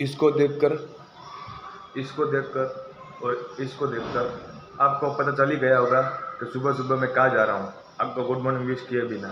इसको देखकर और इसको देखकर आपको पता चल ही गया होगा कि सुबह सुबह मैं कहाँ जा रहा हूँ। आपको गुड मॉर्निंग विश किए बिना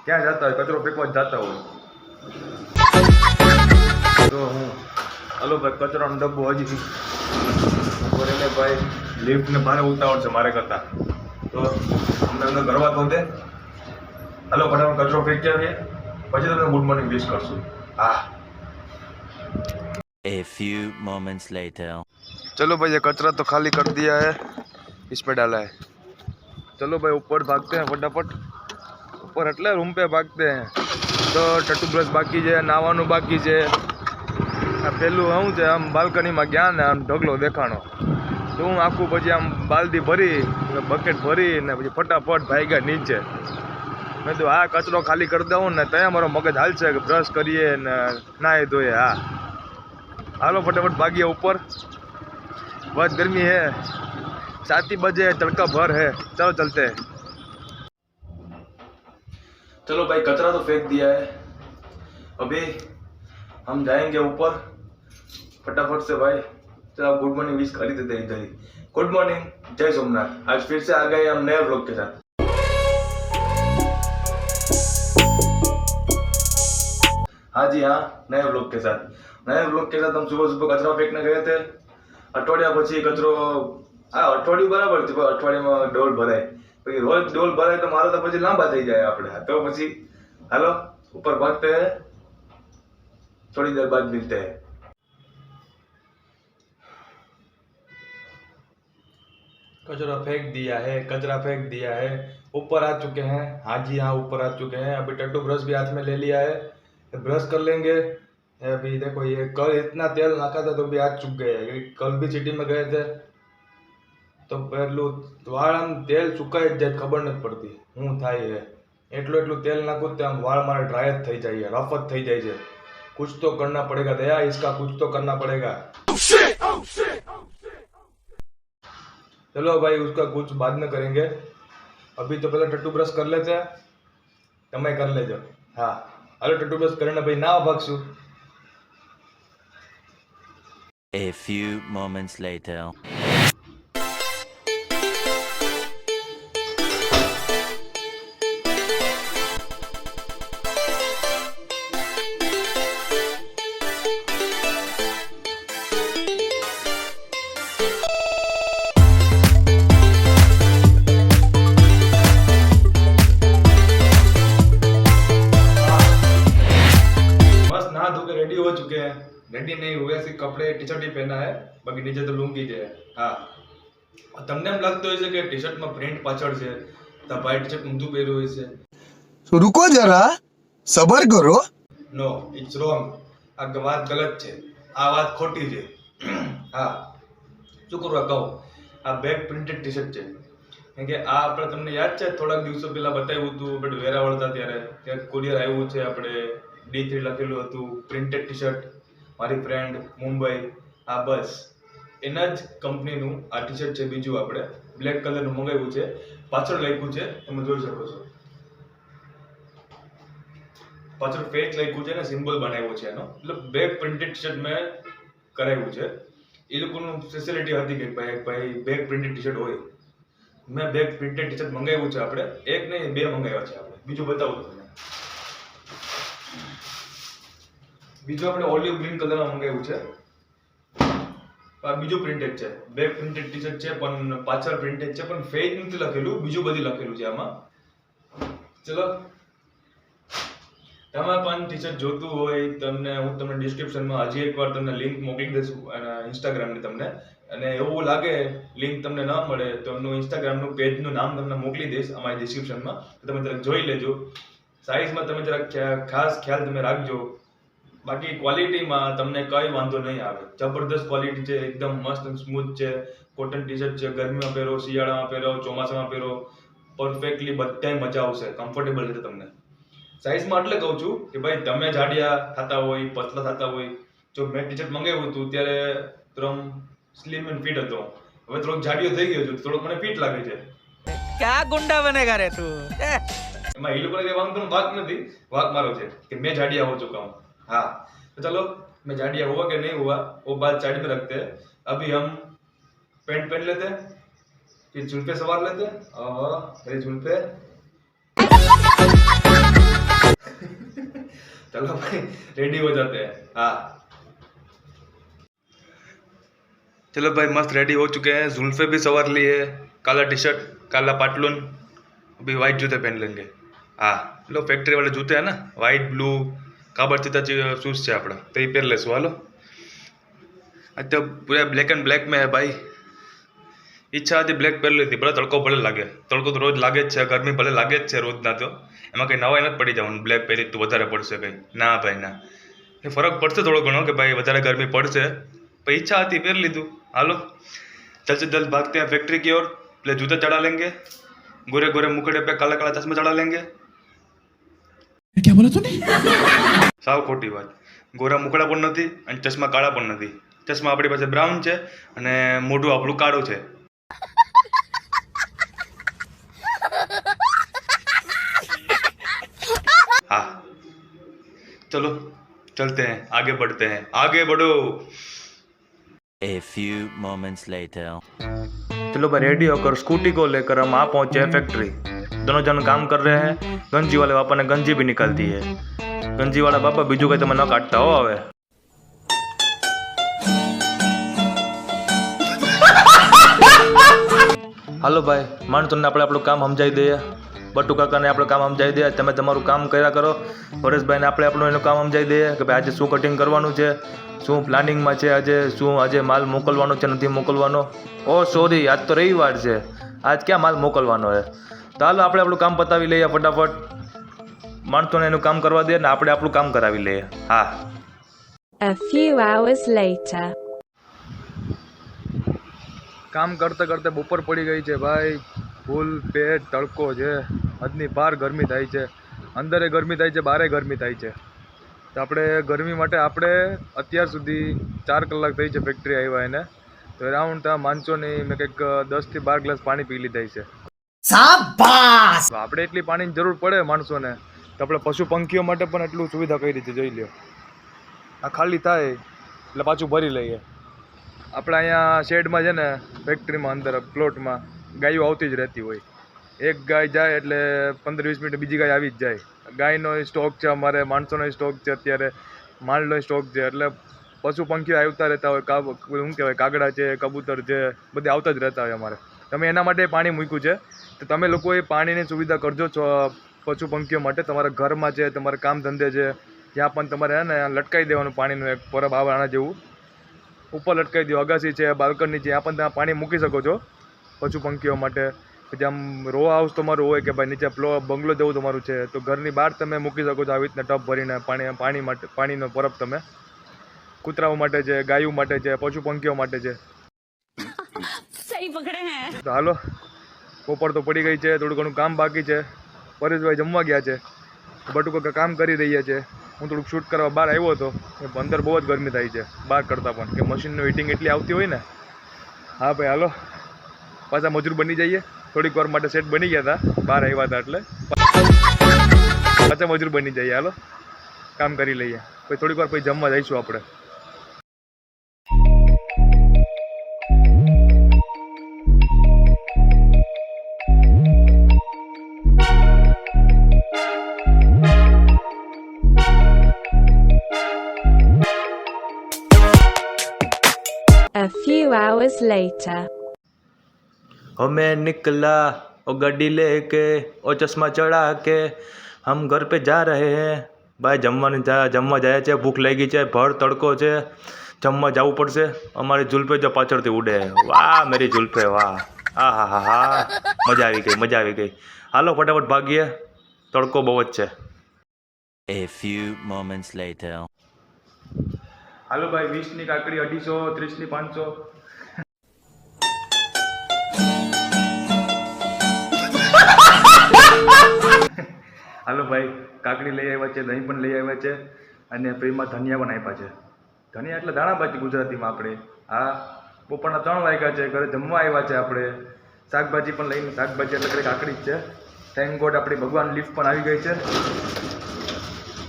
क्या जाता है, कचरो फेंकवा जाता हूँ तो हूँ। हलो भाई, कचरा डब्बो हजी बोले भाई लिफ्ट ने बारे उतावड़ से मारे करता तो हमने अंदर गरवा तो दे। हलो फटाफट कचरो फेंक के પછી તમને ગુડ મોર્નિંગ વિશ કરશું। હા, A few moments later. चलो भाई ये कचरा तो खाली कर दिया है, इसमें डाला है। चलो भाई ऊपर भागते हैं फटाफट, ऊपर એટલે रूम पे भागते हैं। तो टट्टू ब्रश बाकी है, नाવાનું बाकी है। आ पेલું શું છે, આમ બાલ્કનીમાં ગયા ને આમ ઢગલો દેખાણો તો હું આખું પછી આમ બાલદી ભરી બકેટ ભરી ને પછી ફટાફટ ભાગ્યા નીચે। મેં તો આ કચરો ખાલી કરી દઉં ને ત્યાં મારો મગજ હાલશે કે બ્રશ કરીએ ને નાહી ધોઈએ। હા હાલો फटाफट भागिए ऊपर, बहुत गर्मी है, 7 ही बजे, तड़का भर है। चलो चलते हैं। चलो भाई कचरा तो फेंक दिया है, अभी हम जाएंगे ऊपर फटाफट से भाई। चलो आप गुड मॉर्निंग विश कर ही देते हैं इधर ही। गुड मॉर्निंग, जय सोमनाथ। आज फिर से आ गए हम नए व्लॉग के साथ। हाँ जी हाँ, नए व्लॉग के साथ। हम सुबह सुबह कचरा फेंकने गए थे। अठवाडिया પછી કચરો આ અઠવાડિયું બરાબર છે, પણ અઠવાડિયામાં ડોલ ભરાય, પછી રોજ ડોલ ભરાય તો મારો તો પછી લાંબા થઈ જાય આપણે। તો પછી હાલો ऊपर भागते हैं, थोड़ी देर बाद मिलते हैं। कचरा फेंक दिया है, ऊपर आ चुके हैं। हाँ जी हाँ, ऊपर आ चुके हैं। अभी टट्टू ब्रश भी हाथ में ले लिया है, ब्रश कर लेंगे। अभी देखो ये कल इतना तेल नाखा था तो भी आज चुक गए। कल भी सिटी में गए थे तो पेलू वाળ આમ તેલ સુકાઈ જ જાય, ખબર નથી પડતી શું થાય છે। એટલું તેલ નાખું તો આમ વાળ મારા ડ્રાય જ થઈ જાય, રફ જ થઈ જાય છે। कुछ तो करना पड़ेगा दया, इसका कुछ तो करना पड़ेगा। चलो भाई उसका कुछ बाद में करेंगे, अभी तो पहले टट्टू ब्रश कर लेते हैं। તમે कर लेजो। हाँ हालो टट्टू ब्रश કરીને ભાઈ ના ભાગશું। A few moments later. Ready हो चुके हैं, रेडी नहीं हुए, सिर्फ कपड़े टी शर्ट ही पहना है, बाकी नीचे तो लुंगी है। हाँ તમને એમ લાગતું હોય છે કે ટી શર્ટમાં પ્રિન્ટ પાછળ છે તો ભાઈ ટી શર્ટ ઊંધું પહેર્યું હોય છે। रुको जरा सबर करो। નો ઇટ્સ રોંગ, આ વાત ગલત છે, આ વાત ખોટી છે। હા શું કરવા કહું, આ બેક પ્રિન્ટેડ ટી શર્ટ છે। કેમ કે આ આપણે તમને યાદ છે થોડાક દિવસો પહેલા બતાવ્યું હતું આપણે વેરાવળ હતા ત્યારે કુરિયર આવ્યું છે, આપણે D3 લખેલું હતું, પ્રિન્ટેડ ટી શર્ટ, મારી ફ્રેન્ડ મુંબઈ। આ બસ એના જ કંપનીનું આ ટી શર્ટ છે। બીજું આપણે બ્લેક કલરનું મંગાવ્યું છે, પાછળ લખ્યું છે તમે જોઈ શકો છો, પાછળ ફેક લખ્યું છે ને સિમ્બોલ બનાવ્યો છે એનો, એટલે બેક પ્રિન્ટેડ ટી શર્ટ મેં કરાવ્યું છે। એ લોકોનું ફેસિલિટી હતી કે ભાઈ બેક પ્રિન્ટેડ ટી શર્ટ હોય। મેં બેક પ્રિન્ટેડ ટી શર્ટ મંગાવ્યું છે આપણે, એક નહીં 2 મંગાવ્યા છે આપણે। બીજું બતાવું તમને, બીજું આપણે ઓલિવ ગ્રીન કલરમાં મંગાવ્યું છે। આ બીજું પ્રિન્ટેડ છે, બેક પ્રિન્ટેડ ટી શર્ટ છે પણ પાછળ પ્રિન્ટેડ છે, પણ ફેક નથી લખેલું, બીજું બધી લખેલું છે આમાં। ચલો તમે પણ ટી શર્ટ જોતું હોય તમને હું તમને ડિસ્ક્રિપ્શનમાં હજી એકવાર તમને લિંક મોકલી દઈશ ઇન્સ્ટાગ્રામની તમને, અને એવું લાગે લિંક તમને ન મળે તો એમનું ઇન્સ્ટાગ્રામનું પેજનું નામ તમને મોકલી દઈશ અમારી ડિસ્ક્રિપ્શનમાં, તો તમે જરાક જોઈ લેજો। સાઇઝમાં તમે જરાક ખાસ ખ્યાલ તમે રાખજો, બાકી ક્વોલિટીમાં તમને કઈ વાંધો નહીં આવે, જબરદસ્ત ક્વોલિટી છે, એકદમ મસ્ત સ્મૂથ છે, કોટન ટી શર્ટ છે, ગરમીમાં પહેરો, શિયાળામાં પહેરો, ચોમાસામાં પહેરો, પરફેક્ટલી બધાય મજા આવશે, કમ્ફર્ટેબલ છે તમને। સાઇઝમાં એટલે કહું છું કે ભાઈ તમે જાડિયા થતા હોય, પતલા થતા હોય, જો મેં ટી શર્ટ મંગાવ્યું હતું ત્યારે થોડો સ્લિમ એન્ડ ફિટ હતો, હવે થોડોક જાડિયો થઈ ગયો છું, થોડોક મને ફિટ લાગે છે। क्या गुंडा बनेगा रे तू? એમાં એ લોકોને કઈ વાંધો વાક નથી, વાક મારો છે કે મેં જાડિયા હો ચુકા હું। हाँ तो चलो में जाड़िया हुआ कि नहीं हुआ वो बात साइड में रखते हैं। अभी हम पैंट पहन लेते हैं, फिर जुल्फे सवार लेते हैं। मेरी जुल्फे चलो भाई रेडी हो जाते हैं। हाँ चलो भाई मस्त रेडी हो चुके हैं, जुल्फे भी सवार लिए, काला टी शर्ट, काला पाटलून, अभी वाइट जूते पहन लेंगे। हाँ लो फैक्ट्री वाले जूते हैं ना, वाइट ब्लू काबर चीता शूज है अपना, तो ये पहन लेशो। हालो आज तो पूरा ब्लैक एंड ब्लैक में है भाई। ઈચ્છા હતી બ્લેક પહેરી લીધી, ભલે તડકો ભલે લાગે, તડકો તો રોજ લાગે જ છે, ગરમી ભલે લાગે જ છે રોજના, તો એમાં કંઈ નવાઈ નથી પડી જવાનું બ્લેક પહેરી તો વધારે પડશે કંઈ, ના ભાઈ ના, એ ફરક પડશે થોડો ઘણો કે ભાઈ વધારે ગરમી પડશે, પણ ઈચ્છા હતી પહેરી લીધું। હાલો जल्द से जल्द भागते हैं फैक्ट्री की ओर, पहले जूते चढ़ा लेंगे, गोरे गोरे मुखड़े पे काला काला चश्मा चढ़ा लेंगे। क्या बोला तूने? साव खोटी बात, गोरा मुखड़ा पण નથી અને ચશ્મા કાળા પણ નથી, ચશ્મા આપણી પાસે બ્રાઉન છે અને મોઢું આપણું કાળું છે। हाँ चलो चलते हैं, आगे बढ़ते हैं, आगे बढ़ो। A few moments later. चलो भाई रेडी होकर स्कूटी को लेकर हम आ पहुंचे हैं फैक्ट्री। दोनों जन काम कर रहे हैं, गंजी वाले पापा ने गंजी भी निकाल दी है। गंजी वाला पापा बीजू कहीं તમે ન કાઢતા હો હવે। હાલો ભાઈ માણસોને આપણે આપણું કામ સમજાવી દઈએ, બટુ કાકાને આપણું કામ સમજાવી દઈએ, તમે તમારું કામ કર્યા કરો। પરેશભાઈને આપણે આપણું એનું કામ સમજાવી દઈએ કે ભાઈ આજે શું કટિંગ કરવાનું છે, શું પ્લાનિંગમાં છે, આજે માલ મોકલવાનો છે નથી મોકલવાનો। ઓ સોરી આજ તો રવિવાર છે, આજ ક્યાં માલ મોકલવાનો છે। તો હાલો આપણે આપણું કામ પતાવી લઈએ ફટાફટ, માણસોને એનું કામ કરવા દે ને આપણે આપણું કામ કરાવી લઈએ। હા A few hours later. કામ કરતે કરતે બપોર પડી ગઈ છે ભાઈ, ફૂલ પેટ તડકો છે, હદની બહાર ગરમી થાય છે, અંદરે ગરમી થાય છે, બહારે ગરમી થાય છે। તો આપણે ગરમી માટે આપણે અત્યાર સુધી 4 કલાક થઈ છે ફેક્ટરી આવ્યા એને, તો રાઉન્ડ ત્યાં માણસોની મેં કંઈક 10 થી 12 ગ્લાસ પાણી પી લીધા છે। શાબાશ! તો આપણે એટલી પાણીની જરૂર પડે માણસોને, તો આપણે પશુ પંખીઓ માટે પણ એટલું સુવિધા કરી છે, જોઈ લ્યો। આ ખાલી થાય એટલે પાછું ભરી લઈએ। આપણે અહીંયા શેડમાં છે ને ફેક્ટરીમાં અંદર પ્લોટમાં ગાયો આવતી જ રહેતી હોય, એક ગાય જાય એટલે 15-20 મિનિટ બીજી ગાય આવી જ જાય। ગાયનો સ્ટોક છે અમારે, માણસોનો સ્ટોક છે, અત્યારે માલનો સ્ટોક છે, એટલે પશુ પંખીઓ આવતા રહેતા હોય, શું કહેવાય કાગડા છે, કબૂતર છે, બધે આવતા જ રહેતા હોય અમારે। તમે એના માટે પાણી મૂક્યું છે, તો તમે લોકો એ પાણીની સુવિધા કરજો પશુ પંખીઓ માટે। તમારા ઘરમાં છે, તમારા કામ ધંધે છે, જ્યાં પણ તમારે હે ને લટકાવી દેવાનું પાણીનું એક પરબ આવે આના જેવું, ઉપર લટકાવી દો, અગાસી છે, બાલ્કની છે, ત્યાં પણ તમે પાણી મૂકી શકો છો પશુ પંખીઓ માટે। જેમ રો હાઉસ તમારું હોય કે ભાઈ નીચે બંગલો જેવું તમારું છે, તો ઘરની બહાર તમે મૂકી શકો છો આવી રીતના ટબ ભરીને પાણી માટે, પાણીનો પરબ તમે કૂતરાઓ માટે છે, ગાયો માટે છે, પશુ પંખીઓ માટે છે। सही पकड़े हैं। તો હાલો પોપર તો પડી ગઈ છે, થોડું ઘણું કામ બાકી છે, પરેશભાઈ જમવા ગયા છે, બટુ કાકા કામ કરી રહ્યા છે, હું થોડુંક શૂટ કરવા બહાર આવ્યો હતો, અંદર બહુ જ ગરમી થાય છે બહાર કરતાં પણ, કે મશીનનું હીટિંગ એટલી આવતી હોય ને। હા ભાઈ હાલો પાછા મજૂર બની જઈએ, થોડીક વાર માટે સેટ બની ગયા હતા બહાર આવ્યા હતા એટલે પાછા મજૂર બની જઈએ। હાલો કામ કરી લઈએ, પછી થોડીક વાર પછી જમવા જઈશું આપણે। A few hours later. हमें निकला और गाड़ी लेके और चश्मा चढ़ा के हम घर पे जा रहे हैं। भाई जमवा जाए છે, ભૂખ લાગી છે, ભર તડકો છે, જમવા જવું પડશે। અમારી જુલ્ફે જો પાછળથી ઉડે, વાહ મેરી જુલ્ફે વાહ, હા હા હા હા, મજા આવી ગઈ, મજા આવી ગઈ। હાલો ફટાફટ ભાગીએ, તડકો બહુ જ છે। A few moments later. હાલો ભાઈ 20ની કાકડી 250, 30ની 500। હાલો ભાઈ કાકડી લઈ આવ્યા છે, દહીં પણ લઈ આવ્યા છે, અને ફ્રીમાં ધનિયા પણ આપ્યા છે। ધનિયા એટલે ધાણાભાજી ગુજરાતીમાં આપણે। હા બપોરના 3 વાગ્યા છે, ઘરે જમવા આવ્યા છે આપણે, શાકભાજી પણ લઈને, શાકભાજી એટલે ઘરે કાકડી જ છે। થેન્ક ગોડ આપણી ભગવાન લિફ્ટ પણ આવી ગઈ છે।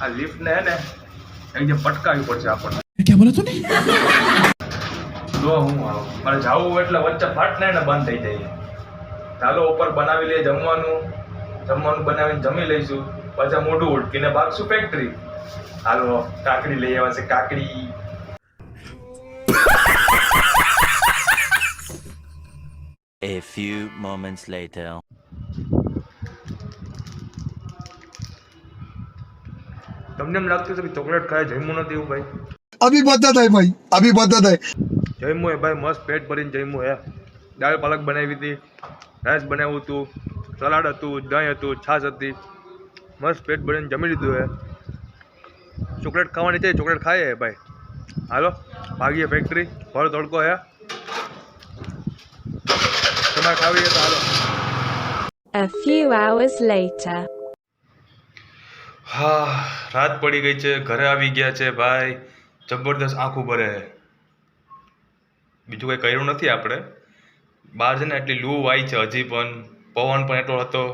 આ લિફ્ટને હે ને એકદમ પટકાવી પડશે આપણને. क्या बोला तूने? જો હું આવું મારે જાવું એટલે વચ્ચે ફાટ ને બંધ થઈ જાય. ચાલો ઉપર બનાવી લઈએ જમવાનું બનાવીને જમી લઈશું, પછી મોઢું ઉટકીને ભાગશું ફેક્ટરી. હાલો કાકડી લઈ આવ્યા છે, કાકડી. A few moments later. તમને એમ લાગતું છે કે ચોકલેટ ખાય જમ્યું નથી એવું ભાઈ? अभी बताता है भाई, अभी बताता है. જમ્યું હે ભાઈ, મસ્ત પેટ ભરીને જમ્યું હે. દાળ પાલક બનાવી હતી, રાઈસ બનાવ્યું હતું, સલાડ હતું, દહીં હતું, છાશ હતી, મસ્ત પેટ ભરીને જમી લીધું હે. ચોકલેટ ખાવાની છે, ચોકલેટ ખાઈએ હે ભાઈ. હાલો ભાગીએ ફેક્ટરી, ભર તડકો હે. તમારે ખાવી છે તો હાલો. A few hours later. હા, રાત પડી ગઈ છે, ઘરે આવી ગયા છે ભાઈ. જબરદસ્ત આંખું ભરે છે. બીજું કંઈ કર્યું નથી આપણે. બહાર છે ને એટલી લૂ આવી છે હજી પણ, પવન પણ એટલો હતો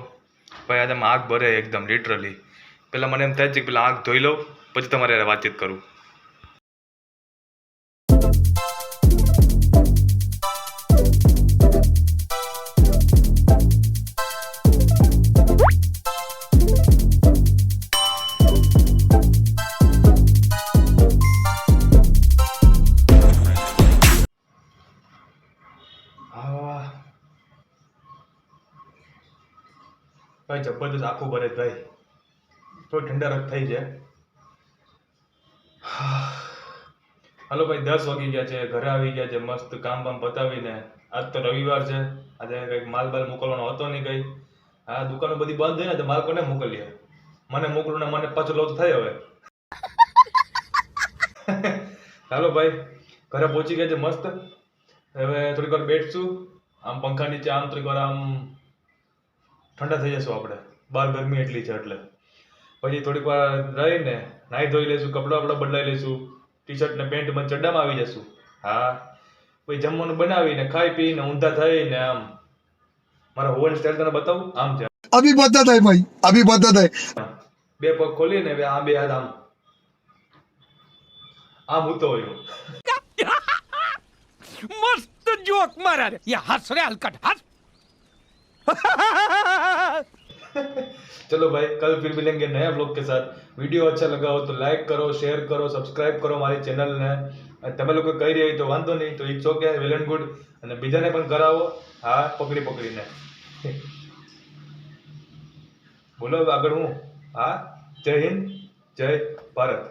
ભાઈ. આજે આંખ ભરે એકદમ લિટરલી. પહેલાં મને એમ થાય છે કે પેલા આંખ ધોઈ લઉં પછી તમારે હારે વાતચીત કરું. ભાઈ જબરદસ્ત આખું ભરે ભાઈ. થોડી ઠંડા રખ થઈ જાય. હાલો ભાઈ 10 વાગી ગયા છે, ઘરે આવી ગયા છે મસ્ત કામ બામ પતાવીને. આજ તો રવિવાર છે, આજે કંઈક માલ બાલ મોકલવાનો હતો નહીં કંઈ. હા, દુકાનો બધી બંધ હોય ને તો માલ કોને મોકલીએ? મને મોકલું ને મને પાછો લોટ થાય હવે. હાલો ભાઈ ઘરે પહોંચી ગયા છે મસ્ત. હવે થોડીક વાર બેઠશું આમ પંખા નીચે, આમ થોડીક વાર આમ ઠંડા થઈ જશું આપણે. બહાર ગરમી એટલી છે એટલે. પછી થોડીક વાર રહીને નાહી ધોઈ લઈશું, કપડાં બદલાઈ લઈશું, ટી શર્ટ ને પેન્ટમાં ચડ્ડામાં આવી જશું. હા, પછી જમવાનું બનાવીને ખાઈ પીને ઊંધા થઈને આમ મારા હોવન સ્ટાઇલ તને બતાવું. આમ છે, अभी बताता है भाई, अभी बताता है. બે પગ ખોલીને આ બે હાથ આમ આમ હું તો હોય. मस्त जोक मारा रे ये हंस रे हलकट हंस चलो भाई कल फिर मिलेंगे नए ब्लॉग के साथ. वीडियो अच्छा लगा हो तो लाइक करो, शेयर करो, सब्सक्राइब करो हमारी चैनल ने. તમે લોકો કહી રહી તો વાંધો નહીં, તો it's okay, well and good. અને બીજાને પણ કરાવો. હા, પકડીને બોલો આગળ હું. હા, જય હિન્દ, જય ભારત.